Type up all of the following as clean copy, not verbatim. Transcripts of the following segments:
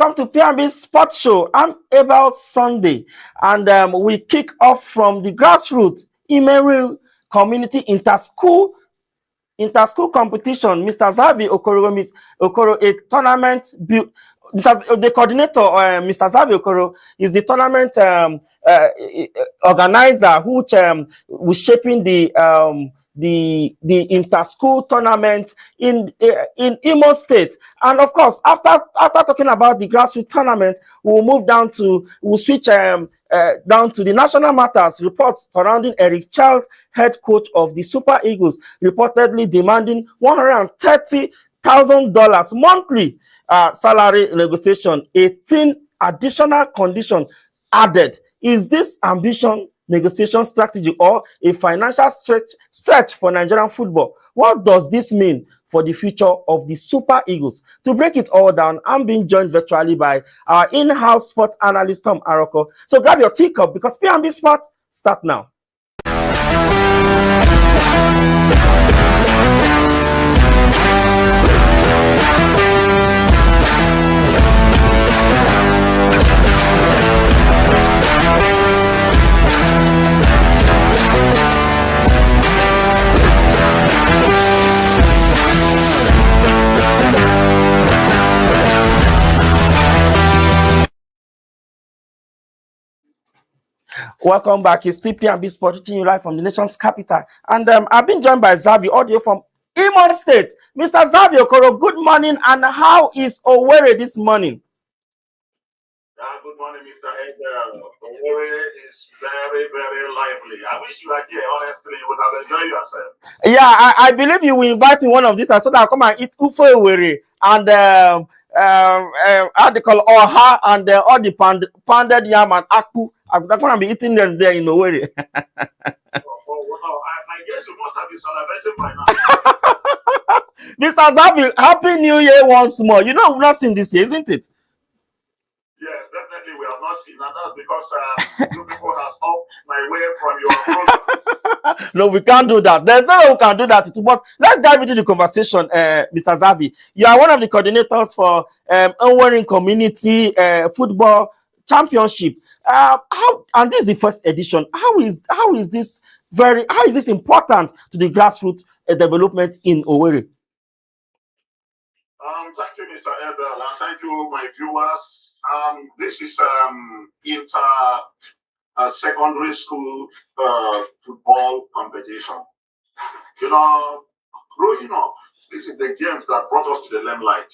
welcome to P&B Sports Show. I'm Abel Sunday, and we kick off from the grassroots Imerienwe Community Inter-School competition. Mr. Zavi Okoro, a tournament the coordinator, Mr. Zavi Okoro, is the tournament organizer who was shaping the inter-school tournament in Imo State. And of course, after talking about the grassroots tournament, we'll switch down to the national matters. Reports surrounding Eric Charles, head coach of the Super Eagles, reportedly demanding $130,000 monthly salary negotiation, 18 additional condition added. Is this ambition negotiation strategy or a financial stretch for Nigerian football? What does this mean for the future of the Super Eagles? To break it all down, I'm being joined virtually by our in-house sports analyst, Tom Aroko. So grab your teacup because P&B Sports start now. Welcome back. It's still P&B Sports, reaching you live from the nation's capital. And I've been joined by Zavi, audio from Imo State. Mr. Zavi Okoro, good morning. And how is Owerri this morning? Good morning, Mr. Edgar. Owerri is very, very lively. I wish you were here, honestly. You would have enjoyed yourself. Yeah, I believe you will invite me one of these so that I'll come and eat Ufe Owerri and how they call Oha and all the pounded yam and akpu. I'm going to be eating them there in Owerri. I guess you must have been celebrating by now. Mr. Zavi, Happy New Year once more. You know, we've not seen this year, isn't it? Yes, definitely we have not seen that. That's because you people have stopped my way from your program. No, we can't do that. There's no way we can do that. But let's dive into the conversation, Mr. Zavi. You are one of the coordinators for Owerri Community Football Championship. And this is the first edition. How is this important to the grassroots development in Owerri? Thank you, Mr. Ebel, and thank you, my viewers. This is secondary school football competition. You know, growing up, this is the games that brought us to the limelight.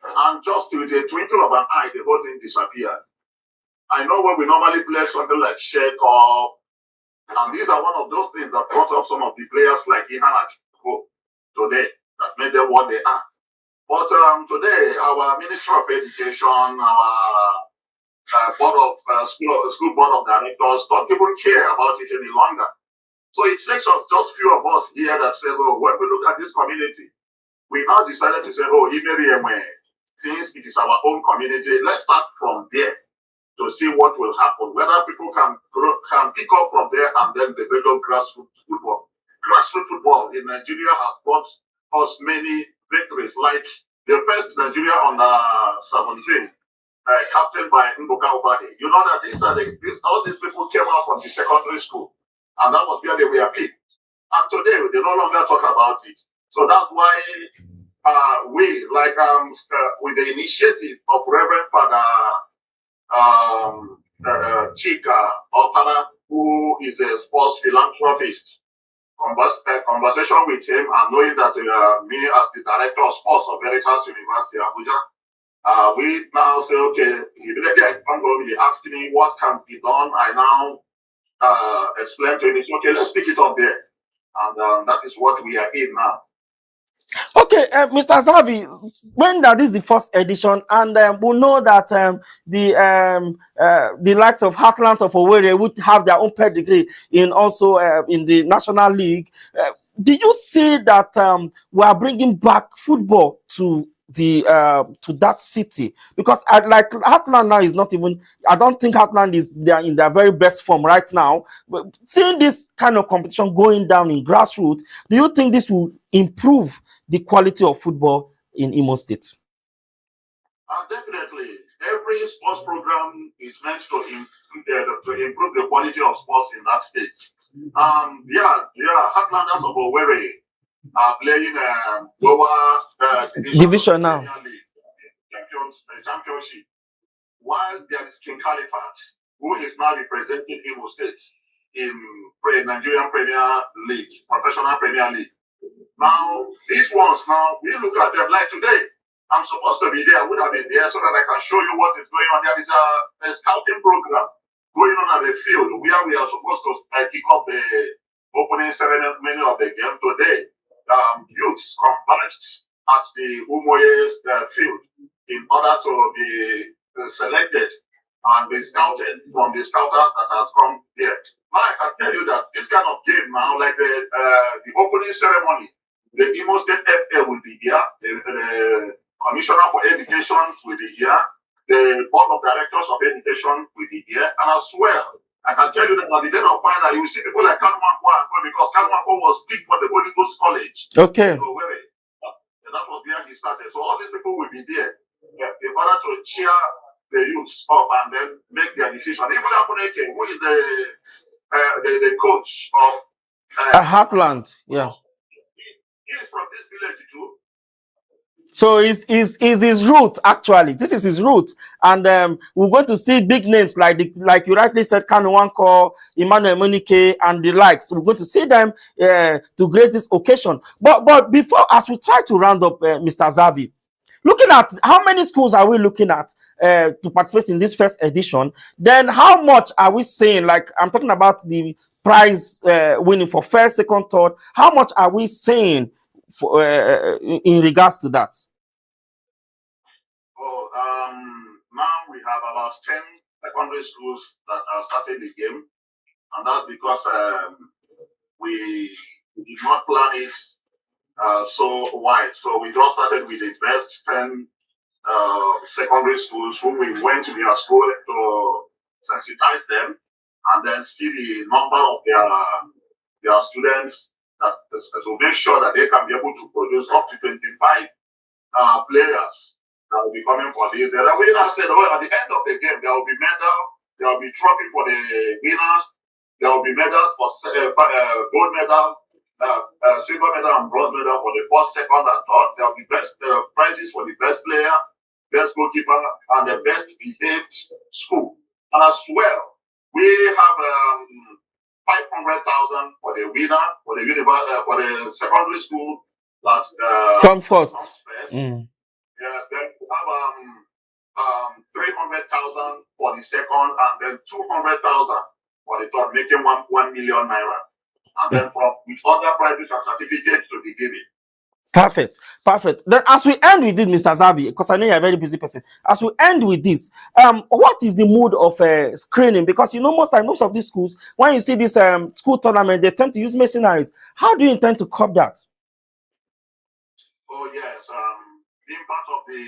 And just with a twinkle of an eye, the whole thing disappeared. I know when we normally play something like Shake Up, and these are one of those things that brought up some of the players like Ihan and Chuko today, that made them what they are. But today, our Ministry of Education, our school board of directors don't even care about it any longer. So it takes us just few of us here that say, oh, when we look at this community, we now decided to say, oh, Imerienwe, since it is our own community, let's start from there to see what will happen, whether people can pick up from there and then develop grassroots football. Grassroots football in Nigeria has brought us many victories, like the first Nigeria under 17, captained by Mboka Obade. You know that all these people came out from the secondary school, and that was where they were picked. And today, they no longer talk about it. So that's why we, like with the initiative of Reverend Father Chika Opana, who is a sports philanthropist, conversation with him and knowing that me as the director of sports of Veritas University Abuja, we now say, okay, immediately he asked me what can be done. I now explained to him, okay, let's pick it up there. And that is what we are in now. Okay, Mr. Zavi, when that is the first edition, and we know that the likes of Heartland of Owerri would have their own pedigree in also in the National League. Do you see that we are bringing back football to that city? Because like Heartland now is not even, I don't think Heartland is there in their very best form right now. But seeing this kind of competition going down in grassroots, do you think this will improve the quality of football in Imo State? Definitely. every sports program is meant to improve the quality of sports in that state. Heartlanders of Owerri are playing lower division now. Championship. While there is King Caliphate, who is now representing Imo State in Nigerian Premier League, Professional Premier League. Now, these ones now, we look at them like today. I'm supposed to be there, I would have been there so that I can show you what is going on. There is a scouting program going on at the field where we are supposed to kick off the opening ceremony of the game today. Youths converged at the Umoye's field in order to be selected and be scouted from the scouters that has come here. Now I can tell you that this kind of game now, like the opening ceremony, the Imo State FA will be here, the Commissioner for Education will be here, the Board of Directors of Education will be here, and as well, I can tell you that at the day of final, you will see people like Kalumanko and go because Kalumanko was picked for the Holy Ghost College. Okay. So that was where he started. So all these people will be there in order to cheer the youths up and then make their decision. Even Apuneke, who is the coach of Heartland, yeah. He is from this village too. So is his route actually? This is his route, and we're going to see big names like you rightly said, Kanuanko, Emmanuel Monike, and the likes. We're going to see them to grace this occasion. But before, as we try to round up, Mr. Zavi, looking at how many schools are we looking at to participate in this first edition? Then how much are we saying? Like I'm talking about the prize winning for first, second, third. How much are we saying for, in regards to that? Now we have about 10 secondary schools that are starting the game, and that's because we did not plan it so wide. So we just started with the best 10 secondary schools who we went to their school to sensitize them and then see the number of their students to make sure that they can be able to produce up to 25 players that will be coming for this. The winner said, at the end of the game, there will be medal, there will be trophy for the winners, there will be medals for gold medal, silver medal and bronze medal for the first, second, and third. There will be best prizes for the best player, best goalkeeper, and the best behaved school. And as well, we have 500,000 for the winner, for the secondary school that comes first. Yeah, then we have 300,000 for the second, and then 200,000 for the third, making 1 million naira. And then with other prizes and certificates to be given. Perfect. Then as we end with this, Mr. Zavi, because I know you're a very busy person, as we end with this, what is the mood of screening? Because most of these schools, when you see this school tournament, they tend to use mercenaries. How do you intend to curb that? Oh yes, being part of the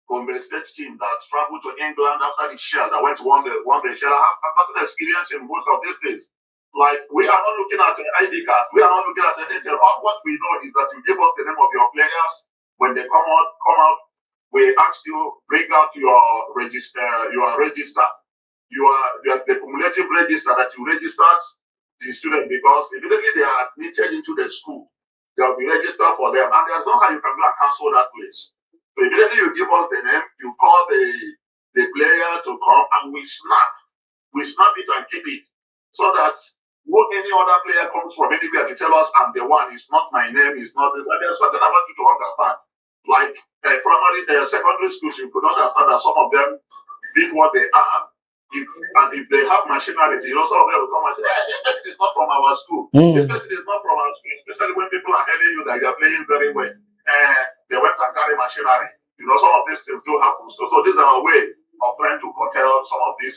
Gombe State team that traveled to England after the Shell, that went to won the Shell, I have gotten experience in most of these things. Like, we are not looking at ID cards. We are not looking at anything. All what we know is that you give us the name of your players. When they come out, we ask you, bring out your register, the cumulative register that you registered the student, because immediately they are admitted into the school, they will be registered for them. And there's no how you can go and cancel that place. So immediately you give us the name, you call the player to come, and we snap it and keep it, so that any other player comes from anywhere to tell us I'm the one, it's not my name, it's not this. And there's something I want you to understand. Like secondary schools, you could understand that some of them did what they are. If they have machinery, some of them will come and say, hey, this person is not from our school. This person is not from our school, especially when people are telling you that you're playing very well. They went and carry machinery. Some of these things do happen. So this is our way of trying to curtail some of these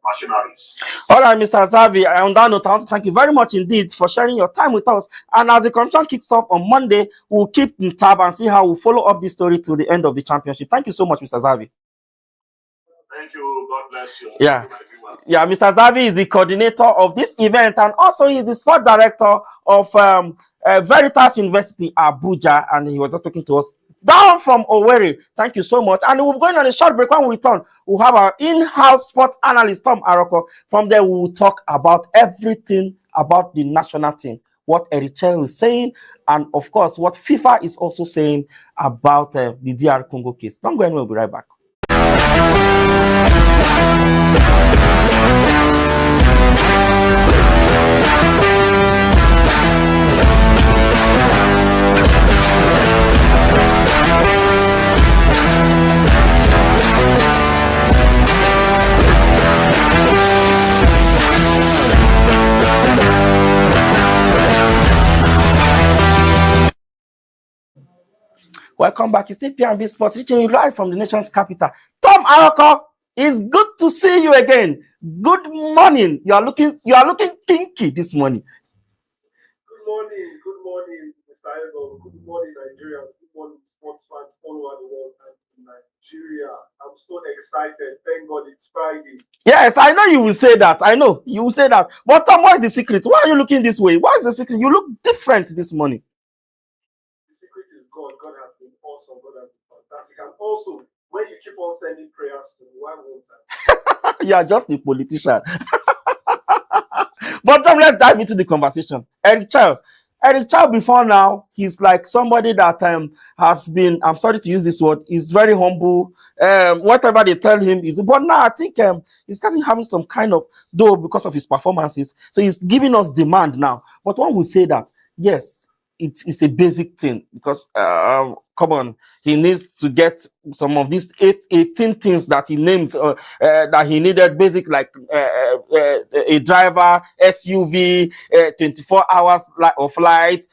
machineries. All right, Mr. Zavi, on that note, I want to thank you very much indeed for sharing your time with us. And as the competition kicks off on Monday, we'll keep in tab and see how we'll follow up this story to the end of the championship. Thank you so much, Mr. Zavi. Thank you. God bless you. Yeah, Mr. Zavi is the coordinator of this event, and also he is the sport director of Veritas University, Abuja, and he was just talking to us Down from Owerri. Thank you so much. And we're going on a short break. When we return, we'll have our in-house sports analyst, Tom Aroko. From there, we will talk about everything about the national team, what Eritrea is saying, and of course, what FIFA is also saying about the DR Congo case. Don't go anywhere. We'll be right back. Welcome back. It's P&B Sports, reaching you live from the nation's capital. Tom Aroko, it's good to see you again. Good morning. You are looking kinky this morning. Good morning, Mr. Ego. Good morning, Nigerians. Good morning, sports fans all over the world and in Nigeria. I'm so excited. Thank God it's Friday. Yes, I know you will say that. I know you will say that. But Tom, what is the secret? Why are you looking this way? What is the secret? You look different this morning. The secret is God. God has been awesome. God has been fantastic. And also, when you keep on sending prayers to me, why won't I? You are just a politician. But Tom, let's dive into the conversation. Eric Child, before now, he's like somebody that has been, I'm sorry to use this word, he's very humble. Whatever they tell him is, but now I think he's starting having some kind of, though, because of his performances. So he's giving us demand now. But one will say that, yes, it's a basic thing because come on, he needs to get some of these 18 things that he named that he needed, basic, like a driver, SUV, 24 hours of flight,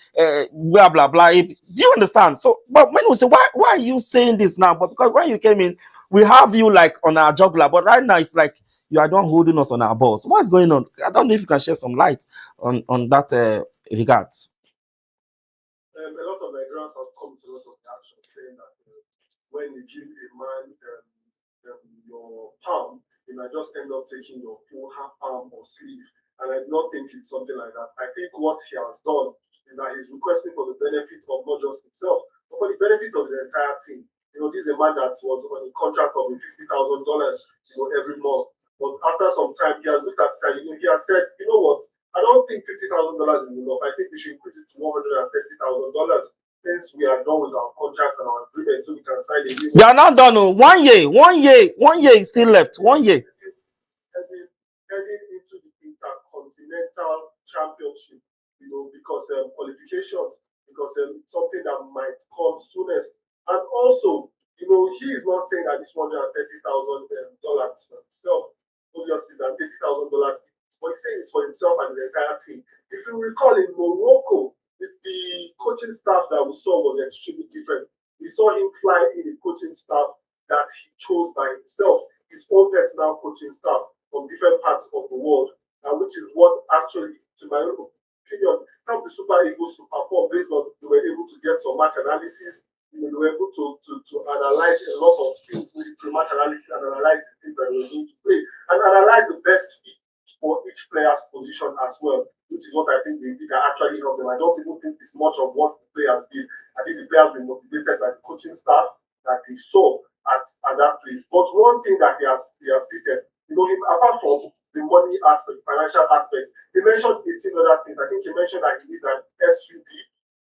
blah blah blah. Do you understand? So, but when we say why are you saying this now? But because when you came in, we have you like on our jugular, but right now it's like you are the one holding us on our balls. What's going on? I don't know if you can share some light on that regard. A lot of Nigerians have come to a lot of action saying that when you give a man your palm, you might just end up taking your full half palm or sleeve. And I do not think it's something like that. I think what he has done is that he's requesting for the benefit of not just himself, but for the benefit of his entire team. This is a man that was on a contract of $50,000, every month. But after some time, he has looked at it and he has said, you know what? I don't think $50,000 is enough. I think we should increase it to $130,000 since we are done with our contract and our agreement, so we can sign a new. They are not done. 1 year. 1 year is still left. 1 year. Heading into the Intercontinental Championship, because qualifications, because something that might come soonest. And also, he is not saying that this $130,000 for himself. Obviously, that $30,000. But he's saying it's for himself and the entire team. If you recall, in Morocco, the coaching staff that we saw was extremely different. We saw him fly in a coaching staff that he chose by himself, his own personal coaching staff from different parts of the world, which is what actually, to my own opinion, helped the Super Eagles to perform based on they were able to get some match analysis. They were able to analyze a lot of things with pre-match analysis and analyze the things that they were going to play and analyze the best fit for each player's position as well, which is what I think they did that actually helped them. I don't even think it's much of what the players did. I think the players were motivated by the coaching staff that they saw at that place. But one thing that he has stated, him apart from the money aspect, financial aspect, he mentioned 18 other things. I think he mentioned that he needs an SUV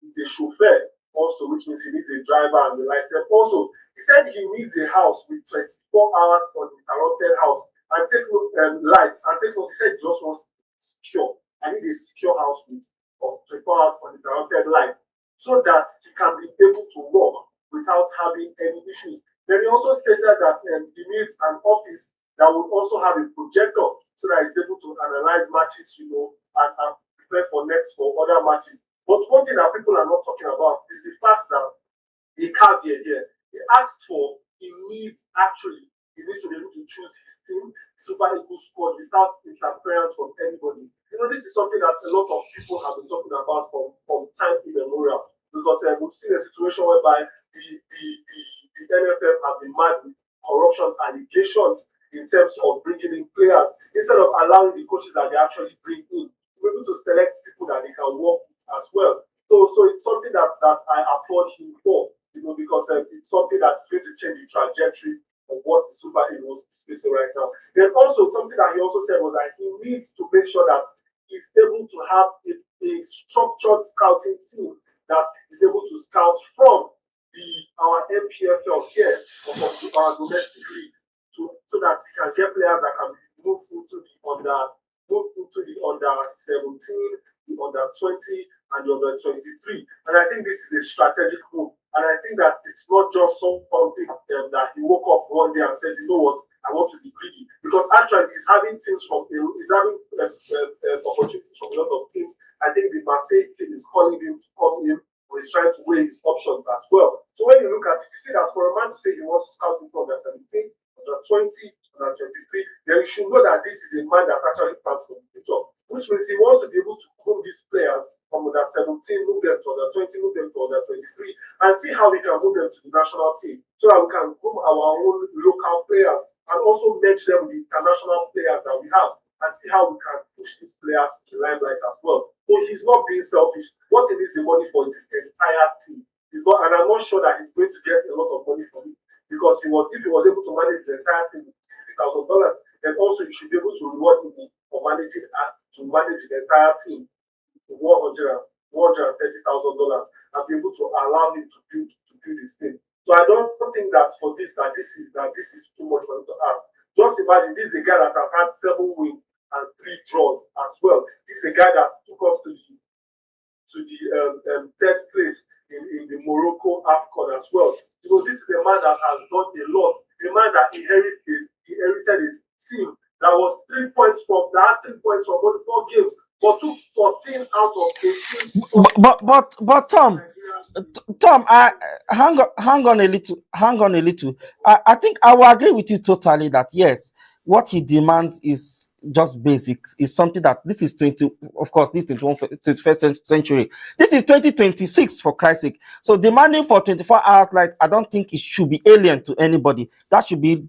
with a chauffeur also, which means he needs a driver and the like. Also, he said he needs a house with 24 hours uninterrupted house. And take light and take note. He said he just wants secure. I need a secure house with 24 hours uninterrupted light so that he can be able to work without having any issues. Then he also stated that he needs an office that would also have a projector so that he's able to analyze matches, and prepare for other matches. But one thing that people are not talking about is the fact that the caveat here, he asked for, he needs to be able to choose his team, Super Eagles squad, without interference from anybody. This is something that a lot of people have been talking about from time immemorial. Because we've seen a situation whereby the NFF have been mad with corruption allegations in terms of bringing in players, instead of allowing the coaches that they actually bring in to be able to select people that they can work with as well. So it's something that I applaud him for, because it's something that's going to change the trajectory of what the Super Eagles is facing right now. Then also something that he also said was that he needs to make sure that he's able to have a structured scouting team that is able to scout from our MPFL here or from our domestic league so that he can get players that can move into the under 17, the under 20, and the under 23. And I think this is a strategic move. And I think that it's not just something that he woke up one day and said, you know what, I want to be greedy. Because actually he's having opportunities from a lot of teams. I think the Marseille team is calling him to come in, or he's trying to weigh his options as well. So when you look at it, you see that for a man to say he wants to scout from under 17, under 20, under 23, then you should know that this is a man that actually plans for the future, which means he wants to be able to groom these players from under 17, move them to under 20, move them to under 23, and see how we can move them to the national team so that we can groom our own local players and also match them with the international players that we have and see how we can push these players to the limelight as well. So he's not being selfish. What he needs the money for is the entire team. He's not, and I'm not sure that he's going to get a lot of money from it because if he was able to manage the entire team with $50,000, then also you should be able to reward him for manage the entire team to $130,000 and be able to allow him to build his team. So I don't think that for this this is too much for him to ask. Just imagine this is a guy that has had 7 wins and 3 draws as well. This is a guy that took us to the 3rd place in the Morocco AFCON as well. This is a man that has done a lot. A man that inherited a team that was 3 points from 4 games, but took 14 out of 18. But Tom, I hang on a little. I think I will agree with you totally that yes, what he demands is just basics. Is something that this is 21st century. This is 2026 for Christ's sake. So demanding for 24 hours, like I don't think it should be alien to anybody. That should be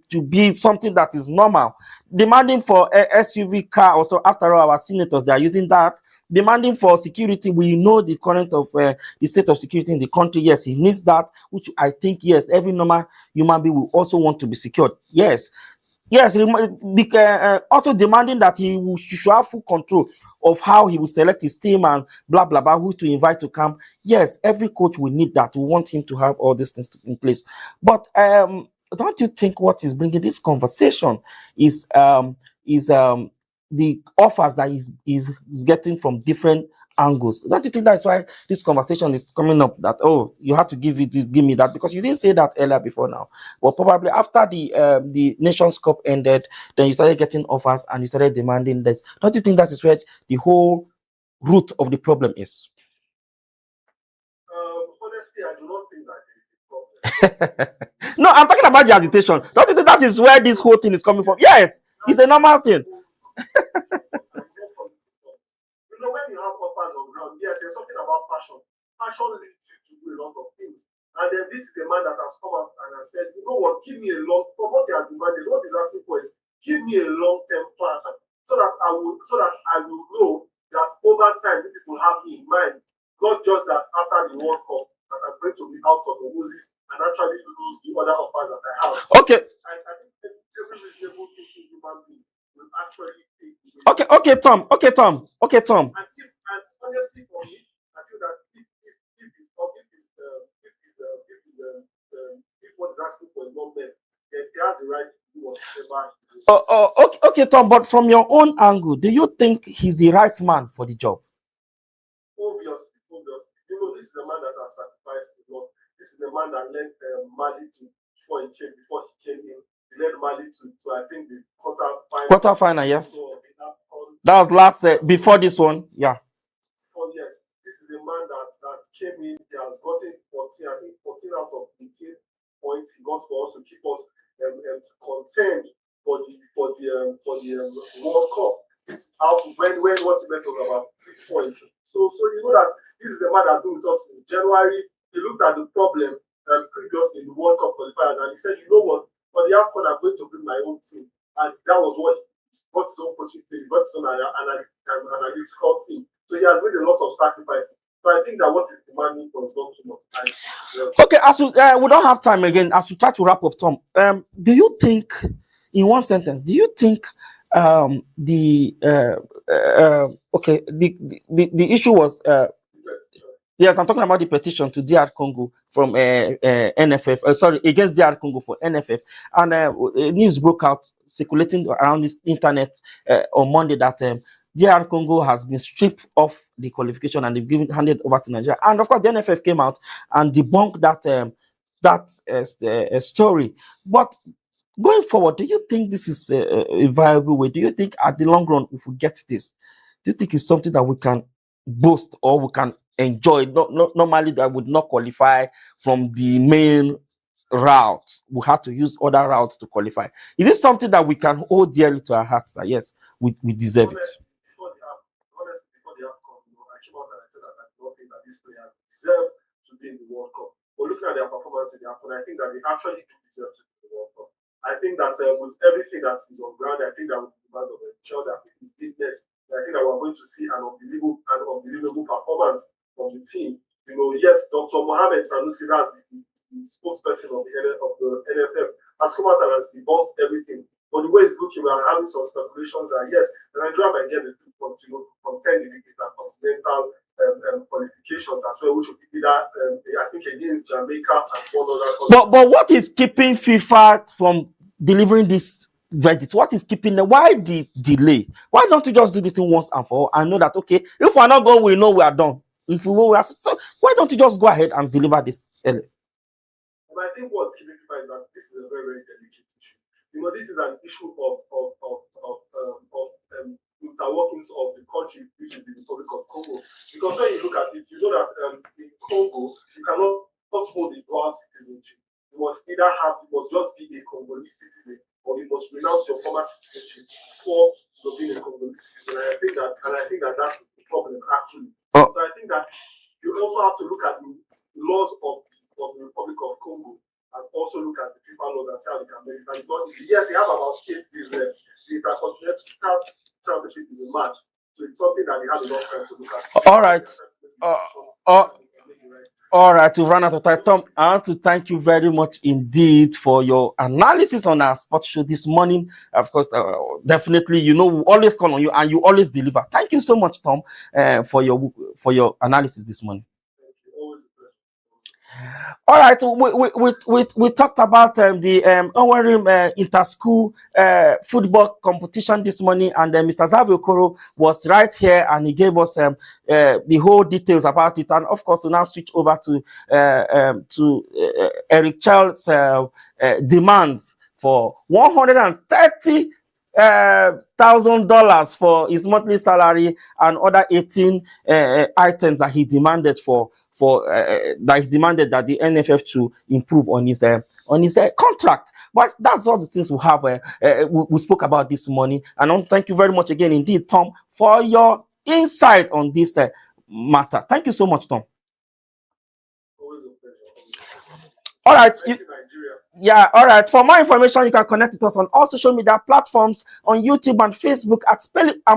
something that is normal. Demanding for a SUV car also, after all, our senators, they are using that. Demanding for security, we know the current of the state of security in the country. Yes, he needs that, which I think, yes, every normal human being will also want to be secured. Yes, also demanding that he should have full control of how he will select his team and blah, blah, blah, who to invite to camp. Yes, every coach will need that. We want him to have all these things in place. But don't you think what is bringing this conversation is the offers that he's getting from different angles? Don't you think that's why this conversation is coming up, that you have to give me that, because you didn't say that earlier before now? Well, probably after the Nations Cup ended, then you started getting offers and you started demanding this. Don't you think that is where the whole root of the problem is? Honestly, I do not think that is a problem. No, I'm talking about the agitation. Don't you think that is where this whole thing is coming from? Yes, it's a normal thing. When you have offers on ground, yes, there's something about passion. Passion leads you to do a lot of things. And then this is a man that has come up and has said, you know what, give me a from what he has demanded, what he's asking for is, give me a long-term plan so that I will know that over time these people have me in mind, not just that after the World Cup that I'm going to be out of the roses and actually lose the other offers that I have. Okay. I think every reasonable thinking human being will actually think. Okay, Tom. And honestly, for me, I feel that if what is asking for is not met, then he has the right to do whatever. Okay, Tom. But from your own angle, do you think he's the right man for the job? Obviously. This is a man that has sacrificed a lot. This is a man that led Mali to before he came in. He led Mali to I think the quarter-final. Yes. That was last before this one. Yeah. Oh yes, this is a man that came in. He has gotten 14 out of 18 points. He got for us to keep us to contend for the World Cup. This out when what he meant was about 3 points. So you know that this is a man that's been with us since January. He looked at the problem previously in the World Cup qualifiers and he said, you know what, for the AFCON I'm going to bring my own team, and that was what he brought his own coaching team, he brought his own analytical team. So he has made a lot of sacrifices. So I think that what is demanding for is not too much. Okay, as we don't have time again, as we try to wrap up, Tom, do you think, in one sentence, do you think the issue was yes, I'm talking about the petition to DR Congo from NFF, sorry, against DR Congo for NFF, and news broke out circulating around this internet on Monday that DR Congo has been stripped of the qualification and they've handed over to Nigeria. And of course, the NFF came out and debunked that story. But going forward, do you think this is a viable way? Do you think at the long run, if we get this, do you think it's something that we can boast or we can enjoy? Normally, that would not qualify from the main route. We have to use other routes to qualify. Is this something that we can hold dearly to our hearts? That yes, we deserve it. Before the AFCON, I came out and I said that I don't think that these players deserve to be in the World Cup. But looking at their performance in the AFCON, I think that they actually do deserve to be in the World Cup. I think that with everything that is on ground, I think that with the demand of the child that is fitness, I think that we're going to see an unbelievable performance from the team. Yes, Dr. Mohamed Sanusi, that's the spokesperson of the NFF, has come out and has debunked everything. But the way it's looking, we are having some speculations that yes, Nigeria might get the contend in the intercontinental qualifications as well, which would be that I think against Jamaica and one other country. But what is keeping FIFA from delivering this verdict? What is keeping them? Why the delay? Why don't you just do this thing once and for all and know that okay, if we're not going, we know we are done. If we will, we are, so why don't you just go ahead and deliver this early? I think what's keeping FIFA is that this is a very, very delicate issue. This is an issue of interworkings of the country, which is the Republic of Congo. Because when you look at it, you know that in Congo, you cannot hold the dual citizenship. You must just be a Congolese citizen, or you must renounce your former citizenship for being a Congolese citizen. And I think that that's the problem actually. So I think that you also have to look at the laws of the Republic of Congo and also look at the FIFA laws and see how they can make it. And it's not easy. Yes, they have about 8 days left. The Intercontinental Championship is a match, so it's something that they have a lot of time to look at. All right. All right, we've run out of time. Tom, I want to thank you very much indeed for your analysis on our sports show this morning. Of course, definitely, we always call on you and you always deliver. Thank you so much, Tom, for your analysis this morning. All right, we talked about the inter-school football competition this morning, and Mr. Xavier Okoro was right here and he gave us the whole details about it. And of course, to now switch over to Eric Charles' demands for $130,000 for his monthly salary and other 18 items that he demanded that he demanded that the NFF to improve on his contract. But that's all the things we have. We spoke about this morning, and I want to thank you very much again, indeed, Tom, for your insight on this matter. Thank you so much, Tom. Always a pleasure. All right. Nigeria. All right. For more information, you can connect with us on all social media platforms, on YouTube and Facebook at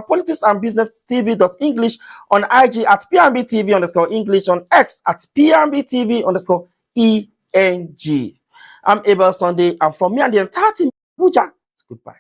Politics&BusinessTV.English, on IG at PMBTV_English, on X at PMBTV_ENG. I'm Abel Sunday, and from me and the entire team, goodbye.